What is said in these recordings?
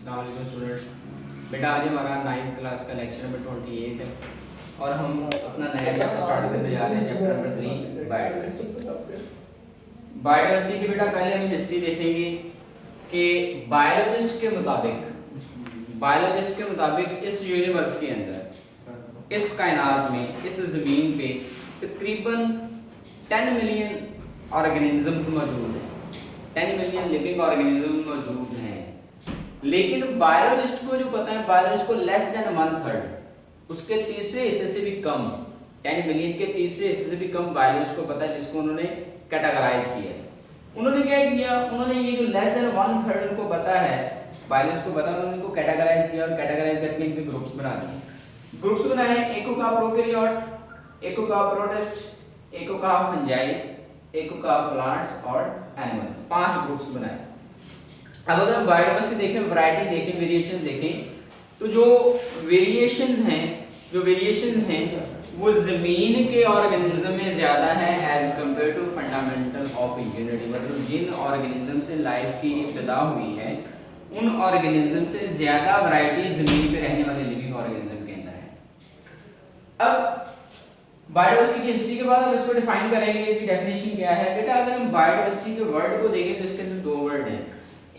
अस्सलाम वालेकुम स्टूडेंट्स। बेटा आज हमारा 9th क्लास का लेक्चर नंबर 28 है और हम अपना नया चैप्टर स्टार्ट करने जा रहे हैं, चैप्टर नंबर 3 बायोडाइवर्सिटी। बायोडाइवर्सिटी की बेटा पहले हम हिस्ट्री देखेंगे कि बायोलॉजिस्ट के मुताबिक इस यूनिवर्स के अंदर, इस कायनात में, इस ज़मीन पे तकरीबन 10 मिलियन ऑर्गेनिजम्स मौजूद हैं, 10 मिलियन लिविंग ऑर्गेनिज्म मौजूद हैं। लेकिन बायोलॉजिस्ट को जो पता है, बायोलॉजिस्ट को लेस देन 1/3, उसके तीसरे हिस्से से भी कम, 10 मिलियन के तीसरे हिस्से से भी कम बायोलॉजिस्ट को पता है, जिसको उन्होंने कैटेगराइज किया है। उन्होंने क्या किया, उन्होंने ये जो लेस देन 1/3 उनको पता है, बायोलॉजिस्ट को पता है, उन्होंने इनको कैटेगराइज किया और कैटेगराइज करके इनके ग्रुप्स बना दिए। ग्रुप्स बनाए, एक को कहा प्रोकैरियोट, एक को कहा प्रोटिस्ट, एक को कहा फंजाई, एक को कहा प्लांट्स और एनिमल्स। 5 ग्रुप्स बनाए। अब अगर हम बायोडाइवर्सिटी देखें, वैरायटी देखें, वेरिएशंस देखें, तो जो वेरिएशंस हैं वो जमीन के ऑर्गेनिज्म में ज्यादा है as compare to fundamental of unity. मतलब जिन ऑर्गेनिज्म से लाइफ की इब्तिदा हुई है, उन ऑर्गेनिज्म से ज्यादा वैरायटी जमीन पे रहने वाले लिविंग ऑर्गेनिज्म के अंदर है। अब बायोडाइवर्सिटी की हिस्ट्री के बाद हम इसको डिफाइन करेंगे, इसकी डेफिनेशन क्या है। बेटा अगर हम बायोडाइवर्सिटी के वर्ड को देखें तो इसके अंदर 2 वर्ड हैं।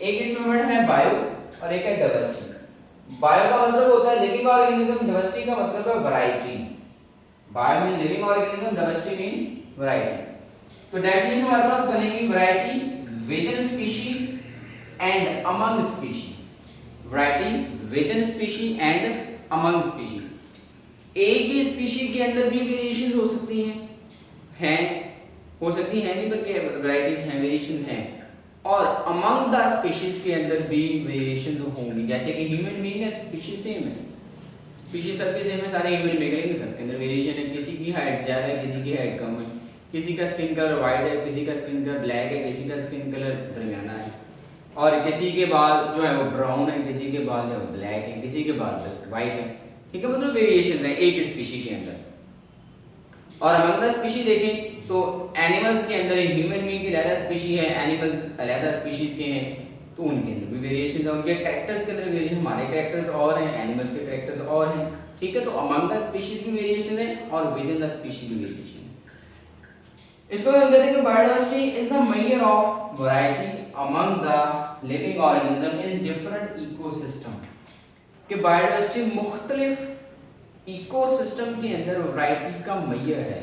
एक इसमें वर्ड है बायो और एक है डाइवर्सिटी। बायो का मतलब होता है लिविंग ऑर्गेनिज्म, डाइवर्सिटी का मतलब है variety. Bio mean living organism, diversity mean variety. तो डेफिनेशन हमारे पास बनेगी variety with in species and among species. Variety with in species and among species. एक ही स्पीशी के अंदर भी वेरिएशंस हो सकती हैं नहीं, बल्कि वैरायटीज हैं, वेरिएशंस हैं। और अमंग द स्पीशीज के अंदर भी वेरिएशंस होंगी। जैसे कि ह्यूमन बीइंग है, स्पीशीज सेम है, स्पीशीज सबकी सेम है, सारे ह्यूमन बीइंग, लेकिन सबके अंदर वेरिएशन है। किसी की हाइट ज्यादा है, किसी की हाइट कम है, किसी का स्किन कलर वाइट है, किसी का स्किन कलर ब्लैक है, किसी का स्किन कलर दरमियाना है, और किसी के बाल जो है वो ब्राउन है, किसी के बाल जो है ब्लैक है, किसी के बाल वाइट है। ठीक है, मतलब वेरिएशंस हैं एक स्पीशी के अंदर। और अमंग द स्पीशी देखें तो एनिमल्स के अंदर ह्यूमन बीइंग की अलग स्पीशी है, एनिमल्स अलग स्पीशीज के हैं, तो उनके अंदर भी वेरिएशंस हैं। उनके कैरेक्टर्स के अंदर वेरिएशन, हमारे कैरेक्टर्स और हैं, एनिमल्स के कैरेक्टर्स और हैं। ठीक है, तो अमंग द स्पीशीज भी वेरिएशन है और विद इन द स्पीशी भी वेरिएशन है। इसको हम कहते हैं कि biodiversity is the measure of variety among the living organism in different ecosystem. कि बायोडाइवर्सिटी मुख्तलिफ इकोसिस्टम के अंदर वैरायटी का मेजर है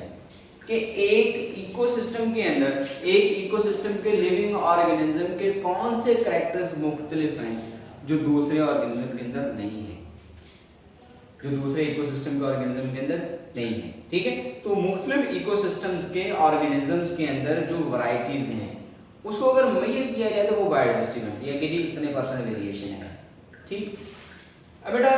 कि एक इकोसिस्टम के लिविंग ऑर्गेनिज्म के कौन से कैरेक्टर्स मुख्तलिफ हैं जो दूसरे ऑर्गेनिज्म के अंदर नहीं है, जो दूसरे इकोसिस्टम के ऑर्गेनिज्म के अंदर नहीं है। ठीक है, तो मुख्तलिफ इकोसिस्टम्स के ऑर्गेनिजम्स के अंदर जो वैरायटीज हैं उसको अगर मेजर किया जाए तो वो बायोडाइवर्सिटी बनती है कि जी इतने % वेरिएशन है। ठीक, अब बेटा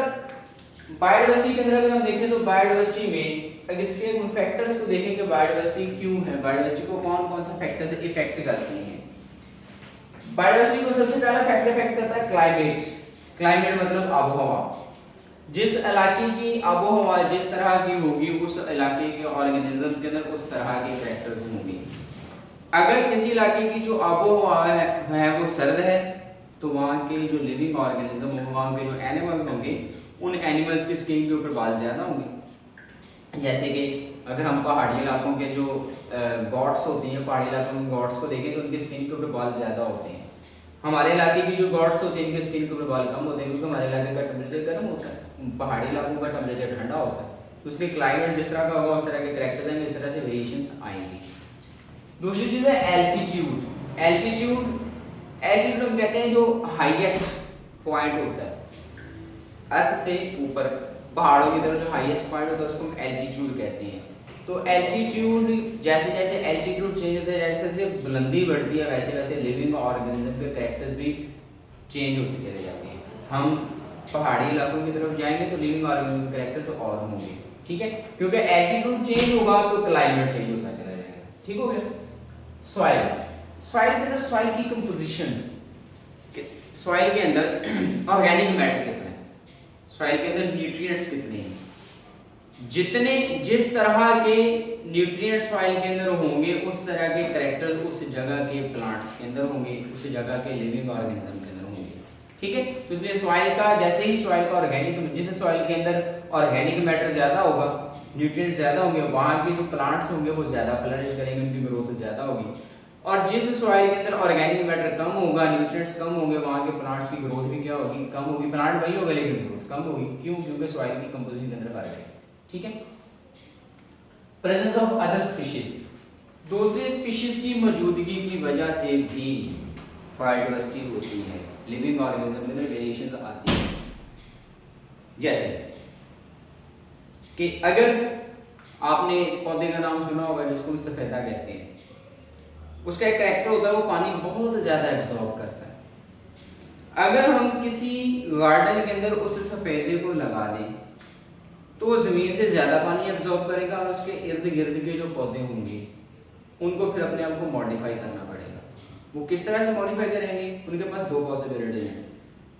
बायोडाइवर्सिटी के अंदर अगर हम देखें तो बायोडाइवर्सिटी में अगर इसके फैक्टर्स को देखें कि बायोडाइवर्सिटी क्यों है, बायोडाइवर्सिटी को कौन कौन से फैक्टर्स इफेक्ट करते हैं। बायोडाइवर्सिटी को सबसे पहला फैक्टर इफेक्ट करता है क्लाइमेट। क्लाइमेट मतलब आबोहवा। जिस इलाके की आबोहवा जिस तरह की होगी, उस इलाके के ऑर्गेनिज्म के अंदर उस तरह के फैक्टर्स होंगे। अगर किसी इलाके की जो आबोहवा है वो सर्द है, तो वहाँ के जो लिविंग ऑर्गेनिज्म होंगे, वहाँ के जो एनिमल्स होंगे, उन एनिमल्स की स्किन के ऊपर बाल ज़्यादा होंगे। जैसे कि अगर हम पहाड़ी इलाकों के जो गॉड्स होती हैं, पहाड़ी इलाकों में गॉड्स को देखें तो उनकी स्किन के ऊपर बाल ज़्यादा होते हैं। हमारे इलाके की जो गॉड्स होती हैं इनकी स्किन के ऊपर बाल कम होते हैं, क्योंकि हमारे इलाके का टेम्परेचर गर्म होता है, पहाड़ी इलाकों का टेम्परेचर ठंडा होता है। तो उसके क्लाइमेट जिस तरह का होगा उस तरह के कैरेक्टर्स आएंगे, इस तरह से वेरिएशंस आएंगे। दूसरी चीज़ है एल्टीट्यूड। एल्टीट्यूड हम कहते हैं जो हाईएस्ट पॉइंट होता है अर्थ से ऊपर, पहाड़ों की तरफ जो हाईएस्ट पॉइंट होता है उसको हम एल्टीट्यूड कहते हैं। तो एल्टीट्यूड जैसे जैसे एल्टीट्यूड चेंज होता है, जैसे जैसे बुलंदी बढ़ती है, वैसे वैसे लिविंग ऑर्गेनिज्म के कैरेक्टर्स भी चेंज होते चले जाते हैं। हम पहाड़ी इलाकों की तरफ जाएंगे तो लिविंग ऑर्गेनिज्म के कैरेक्टर्स और होंगे। ठीक है, क्योंकि एल्टीट्यूड चेंज होगा तो क्लाइमेट चेंज होता चला जाएगा। ठीक हो गया। सॉइल के अंदर सॉइल की कंपोजिशन, सॉइल के अंदर ऑर्गेनिक मैटर कितना है, सॉइल के अंदर न्यूट्रिएंट्स कितने हैं, जिस तरह के न्यूट्रिएंट्स सॉइल के अंदर होंगे उस तरह के कैरेक्टर्स उस जगह के प्लांट्स के अंदर होंगे, उस जगह के लिविंग ऑर्गेनिज्म के अंदर होंगे। ठीक है। तो इसलिए सॉइल का, जैसे ही सॉइल का ऑर्गेनिक, जिस सॉइल के अंदर ऑर्गेनिक मैटर ज़्यादा होगा, न्यूट्रिएंट्स ज़्यादा होंगे, वहाँ के जो प्लांट्स होंगे वो ज़्यादा फ्लरिश करेंगे, उनकी ग्रोथ ज़्यादा होगी। और जिस सॉइल के अंदर ऑर्गेनिक मैटर कम होगा, न्यूट्रिएंट्स कम होंगे, वहाँ के प्लांट्स की ग्रोथ भी क्या होगी, कम होगी। प्लांट वही होगा लेकिन ग्रोथ कम होगी। क्यों? क्योंकि सॉइल की कंपोजिशन के अंदर फर्क है। ठीक है। प्रेजेंस ऑफ अदर स्पीशीज, दूसरे स्पीशीज की मौजूदगी की वजह से भी बायोडाइवर्सिटी होती है, लिविंग ऑर्गेनिज्म में वेरिएशंस आती है। जैसे कि अगर आपने पौधे का नाम सुना होगा जिसको सफेदा कहते हैं, उसका एक कैरेक्टर होता है वो पानी बहुत ज़्यादा एब्जॉर्ब करता है। अगर हम किसी गार्डन के अंदर उस सफेदे को लगा दें तो वो ज़मीन से ज़्यादा पानी एब्जॉर्ब करेगा और उसके इर्द गिर्द के जो पौधे होंगे उनको फिर अपने आप को मॉडिफाई करना पड़ेगा। वो किस तरह से मॉडिफाई करेंगे? उनके पास दो पॉसिबिलिटी हैं।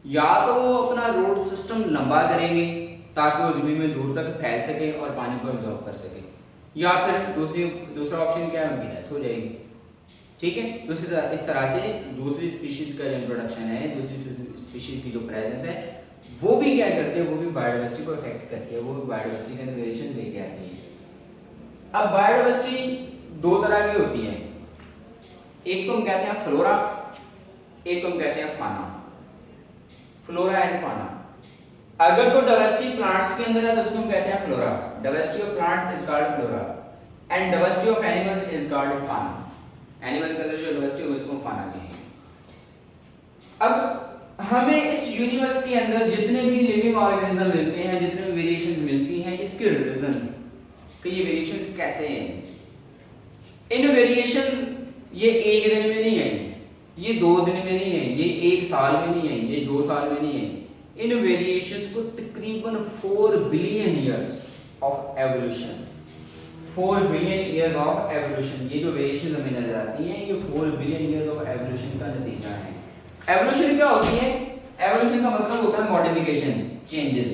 या तो वो अपना रूट सिस्टम लंबा करेंगे ताकि वो ज़मीन में दूर तक फैल सके और पानी को एब्जॉर्ब कर सके, या फिर दूसरा ऑप्शन क्या है, उनकी डेथ हो जाएगी। ठीक है। तो इस तरह से दूसरी स्पीशीज़ का जो इंट्रोडक्शन है, दूसरी स्पीशीज़ की जो प्रेजेंस है, वो भी क्या करते हैं, वो भी बायोडाइवर्सिटी को अफेक्ट करती है, वो भी बायोडाइवर्सिटी के अंदर वेरिएशंस लेके आती है। अब बायोडाइवर्सिटी दो तरह की होती है, एक तो हम कहते हैं फ्लोरा, एक तो हम कहते हैं फाना। फ्लोरा एंड फाना। अगर तो डाइवर्सिटी प्लांट्स के अंदर है तो उसको हम कहते हैं flora, diversity of plants is called flora and diversity of animals is called फाना। एनिमल्स के अंदर जो डाइवर्सिटी है उसको फाना कहेंगे। अब हमें इस यूनिवर्स के अंदर जितने भी लिविंग ऑर्गेनिज्म मिलते हैं, जितने भी वेरिएशंस मिलती हैं, इसके रीजन कि ये वेरिएशंस कैसे हैं। इन वेरिएशंस ये एक दिन में नहीं आएंगे, ये 2 दिन में नहीं है, ये 1 साल में नहीं है, ये 2 साल में नहीं है। इन वेरिएशंस को तकरीबन 4 billion years of evolution, 4 billion years of evolution, ये जो वेरिएशंस हमें नजर आती हैं ये 4 बिलियन ईयर्स ऑफ एवोल्यूशन का नतीजा है। एवोल्यूशन क्या होती है? एवोल्यूशन का मतलब होता है मॉडिफिकेशन, चेंजेस।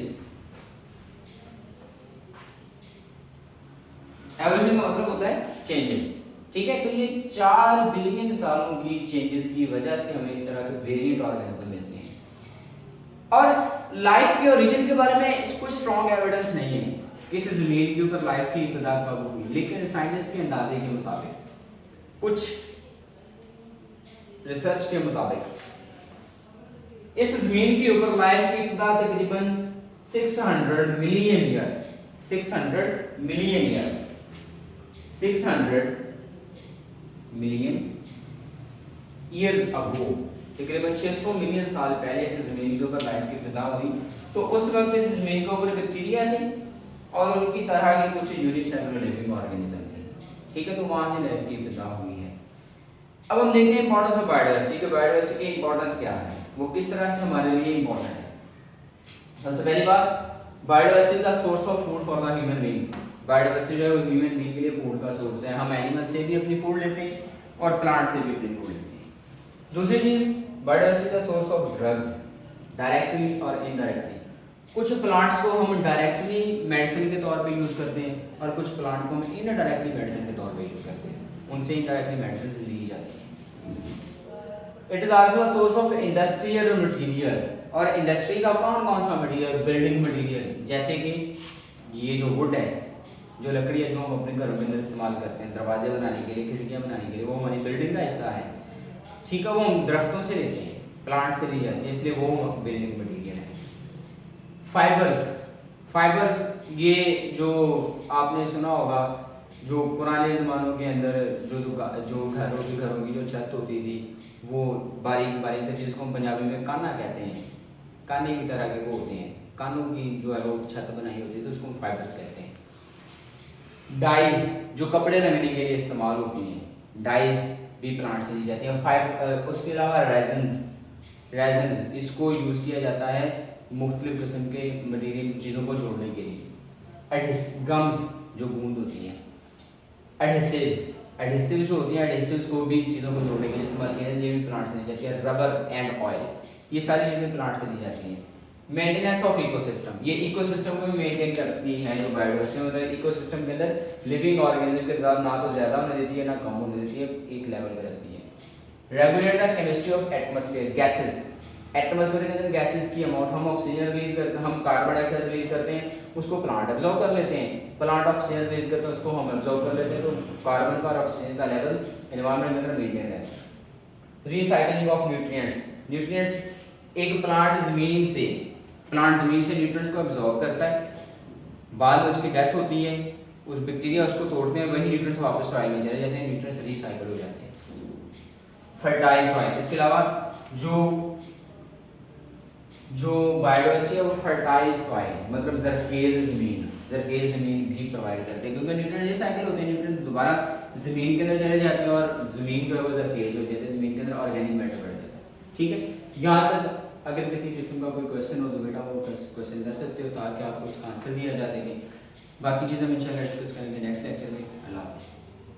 एवोल्यूशन का मतलब होता है चेंजेस। ठीक है। तो ये 4 बिलियन सालों की चेंजेस की वजह से हमें इस तरह के वेरिएंट ऑर्गेनिज्म मिलते हैं। और लाइफ के ओरिजिन के बारे में कोई स्ट्रॉन्ग एविडेंस नहीं है किस जमीन के ऊपर लाइफ की इब्तिदा कब हुई, लेकिन साइंटिस्ट के अंदाजे के मुताबिक, कुछ रिसर्च के मुताबिक इस जमीन के ऊपर लाइफ की इब्तिदा तकरीबन 600 million years, 600 million years, 600 million years ago, तकरीबन 600 मिलियन साल पहले इस जमीन के ऊपर लाइफ की इब्तिदा हुई। तो उस वक्त इस जमीन के ऊपर बैक्टीरिया थे और उनकी तरह के कुछ यूनिसेलुलर लिविंग ऑर्गेनिज्म थे। ठीक है। तो वहां से लाइफ की इब्तिदा हुई है। अब हम देखते हैं इंपॉर्टेंस ऑफ बायोडाइवर्सिटी कि बायोडाइवर्सिटी की इंपॉर्टेंस क्या है, वो किस तरह से हमारे लिए इंपॉर्टेंट है। सबसे पहली बात, biodiversity is the source of food for the human being. Biodiversity जो है ह्यूमन बीइंग के लिए फूड का सोर्स है। हम एनिमल से भी अपनी फूड लेते हैं और प्लांट से भी अपनी फूड लेते हैं। दूसरी चीज, biodiversity the source of drugs, directly और इनडायरेक्टली। कुछ प्लांट्स को हम डायरेक्टली मेडिसिन के तौर पे यूज करते हैं और कुछ प्लांट को हम इनडायरेक्टली मेडिसिन के तौर पे यूज करते हैं, उनसे इनडायरेक्टली मेडिसिन ली जाती है। It is also a source of industrial material. और इंडस्ट्री का कौन सा मटेरियल? बिल्डिंग मटेरियल, जैसे कि ये जो वुड है, जो लकड़ी है, जो हम अपने घरों के अंदर इस्तेमाल करते हैं दरवाजे बनाने के लिए, खिड़कियाँ बनाने के लिए, वो हमारी बिल्डिंग का हिस्सा है। ठीक है। वो हम दरख्तों से लेते हैं, प्लांट से ली जाती है, इसलिए वो बिल्डिंग मटेरियल है। फाइबर्स, ये जो आपने सुना होगा, जो पुराने ज़मानों के अंदर जो घरों की जो छत होती थी, वो बारीक बारीक से, जिसको हम पंजाबी में काना कहते हैं, काने की तरह के वो होते हैं, कानों की जो है वो छत बनाई होती है, तो उसको हम फाइबर्स कहते हैं। डाइज, जो कपड़े रंगने के लिए इस्तेमाल होती हैं, डाइज भी प्लांट से ली जाती है। उसके अलावा रेजन्स, इसको यूज़ किया जाता है मुख्तलिफ किस्म के मटीरियल चीज़ों को जोड़ने के लिए। गम्स, जो गूंद होती हैं। एडहेसिव जो होती हैं, एडहेसिव्स को भी चीज़ों को जोड़ने के लिए इस्तेमाल किया जाता है, ये भी प्लांट से ली जाती है। रबर एंड ऑयल, ये सारी चीज़ें प्लांट से ली जाती हैं। मेंटेनेंस ऑफ इकोसिस्टम, ये इकोसिस्टम को भी मेंटेन करती है जो बायोडाइवर्सिटी, मतलब इकोसिस्टम के अंदर लिविंग ऑर्गेनिज्म की तादाद ना तो ज़्यादा होने देती है ना कम होने देती है, एक लेवल पर रखती है। Regulate the chemistry of atmosphere gases, atmosphere के अंदर गैसेस की अमाउंट, हम ऑक्सीजन रिलीज करते हैं, हम कार्बन डाइऑक्साइड रिलीज करते हैं, उसको प्लांट एब्जॉर्ब कर लेते हैं, प्लांट ऑक्सीजन रिलीज करते हैं, उसको हम एब्जॉर्ब कर लेते हैं, तो कार्बन का और ऑक्सीजन का लेवल एनवायरनमेंट के अंदर मेंटेन रहता है। रिसाइकलिंग ऑफ न्यूट्रिएंट्स, न्यूट्रिएंट्स एक प्लांट ज़मीन से न्यूट्रिएंट्स को एब्जॉर्ब करता है, बाद में उसकी डेथ होती है, उस बैक्टीरिया उसको तोड़ते हैं, वही न्यूट्रिएंट्स वापस सॉइल में चले जाते हैं, न्यूट्रिएंट्स रिसाइकल हो जाते हैं। फर्टाइल सॉइल, इसके अलावा जो बायोडाइवर्सिटी है वो फर्टाइल सॉइल मतलब जरखेज ज़मीन भी प्रोवाइड करते हैं, क्योंकि न्यूट्रिएंट रिसाइकल होते हैं, न्यूट्रिएंट्स दोबारा ज़मीन के अंदर चले जाते हैं और ज़मीन जो है वो जरखेज हो जाती है, ज़मीन के अंदर ऑर्गेनिक मैटर बढ़ जाता है। ठीक है, यहाँ तक अगर किसी किस्म का कोई क्वेश्चन हो तो बेटा वो क्वेश्चन कर सकते हो ताकि आपको इसका आंसर दिया जा सके। बाकी चीज़ हम इंशाल्लाह डिस्कस करेंगे नेक्स्ट लेक्चर में। अल्लाह हाफ़िज़।